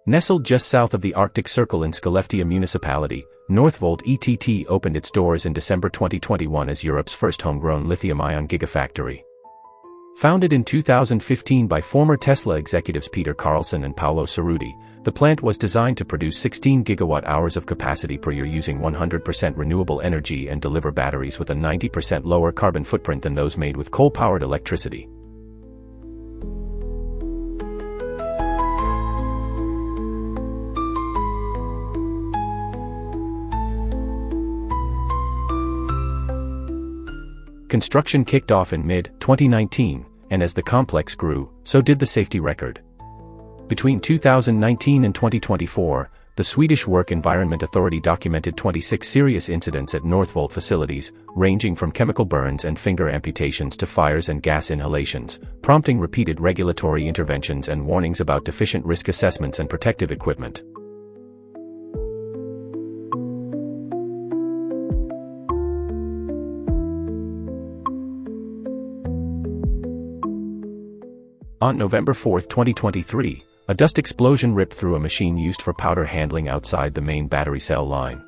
Nestled just south of the Arctic Circle in Skellefteå municipality, Northvolt ETT opened its doors in December 2021 as Europe's first homegrown lithium-ion gigafactory. Founded in 2015 by former Tesla executives Peter Carlsson and Paolo Cerruti, the plant was designed to produce 16 gigawatt-hours of capacity per year using 100% renewable energy and deliver batteries with a 90% lower carbon footprint than those made with coal-powered electricity. Construction kicked off in mid-2019, and as the complex grew, so did the safety record. Between 2019 and 2024, the Swedish Work Environment Authority documented 26 serious incidents at Northvolt facilities, ranging from chemical burns and finger amputations to fires and gas inhalations, prompting repeated regulatory interventions and warnings about deficient risk assessments and protective equipment. On November 4, 2023, a dust explosion ripped through a machine used for powder handling outside the main battery cell line.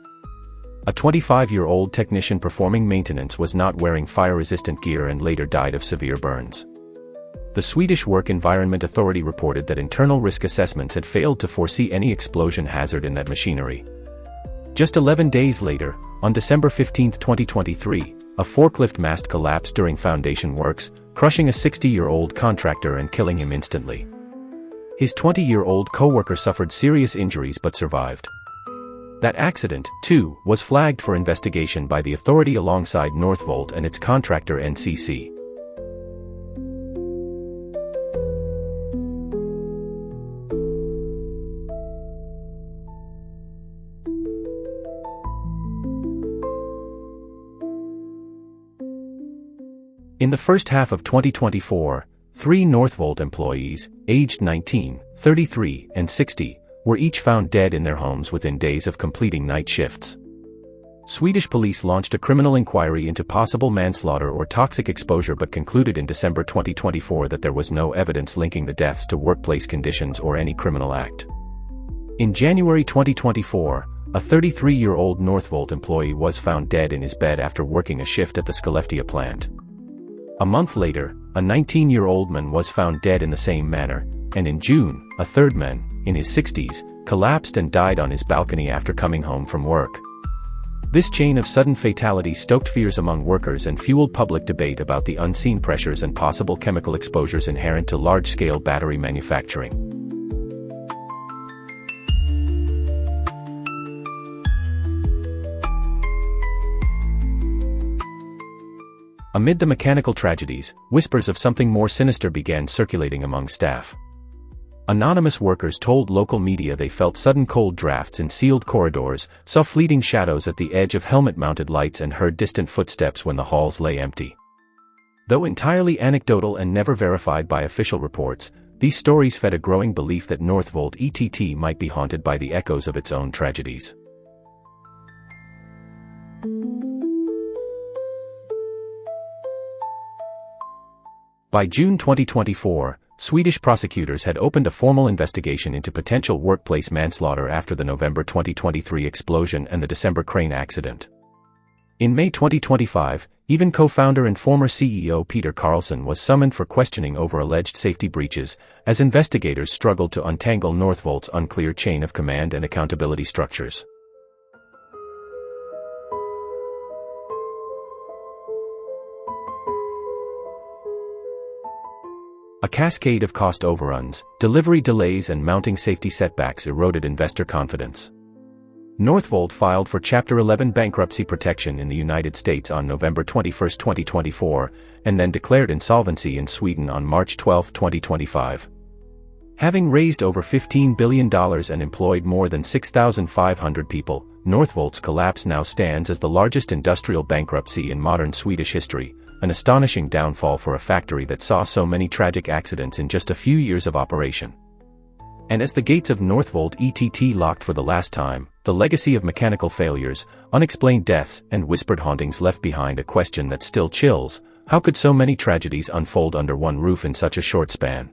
A 25-year-old technician performing maintenance was not wearing fire-resistant gear and later died of severe burns. The Swedish Work Environment Authority reported that internal risk assessments had failed to foresee any explosion hazard in that machinery. Just 11 days later, on December 15, 2023, a forklift mast collapsed during foundation works, crushing a 60-year-old contractor and killing him instantly. His 20-year-old co-worker suffered serious injuries but survived. That accident, too, was flagged for investigation by the authority alongside Northvolt and its contractor NCC. In the first half of 2024, 3 Northvolt employees, aged 19, 33, and 60, were each found dead in their homes within days of completing night shifts. Swedish police launched a criminal inquiry into possible manslaughter or toxic exposure but concluded in December 2024 that there was no evidence linking the deaths to workplace conditions or any criminal act. In January 2024, a 33-year-old Northvolt employee was found dead in his bed after working a shift at the Skellefteå plant. A month later, a 19-year-old man was found dead in the same manner, and in June, a third man, in his 60s, collapsed and died on his balcony after coming home from work. This chain of sudden fatalities stoked fears among workers and fueled public debate about the unseen pressures and possible chemical exposures inherent to large-scale battery manufacturing. Amid the mechanical tragedies, whispers of something more sinister began circulating among staff. Anonymous workers told local media they felt sudden cold drafts in sealed corridors, saw fleeting shadows at the edge of helmet-mounted lights and heard distant footsteps when the halls lay empty. Though entirely anecdotal and never verified by official reports, these stories fed a growing belief that Northvolt ETT might be haunted by the echoes of its own tragedies. By June 2024, Swedish prosecutors had opened a formal investigation into potential workplace manslaughter after the November 2023 explosion and the December crane accident. In May 2025, even co-founder and former CEO Peter Carlsson was summoned for questioning over alleged safety breaches, as investigators struggled to untangle Northvolt's unclear chain of command and accountability structures. A cascade of cost overruns, delivery delays and mounting safety setbacks eroded investor confidence. Northvolt filed for Chapter 11 bankruptcy protection in the United States on November 21, 2024, and then declared insolvency in Sweden on March 12, 2025. Having raised over $15 billion and employed more than 6,500 people, Northvolt's collapse now stands as the largest industrial bankruptcy in modern Swedish history, an astonishing downfall for a factory that saw so many tragic accidents in just a few years of operation. And as the gates of Northvolt ETT locked for the last time, the legacy of mechanical failures, unexplained deaths, and whispered hauntings left behind a question that still chills: how could so many tragedies unfold under one roof in such a short span?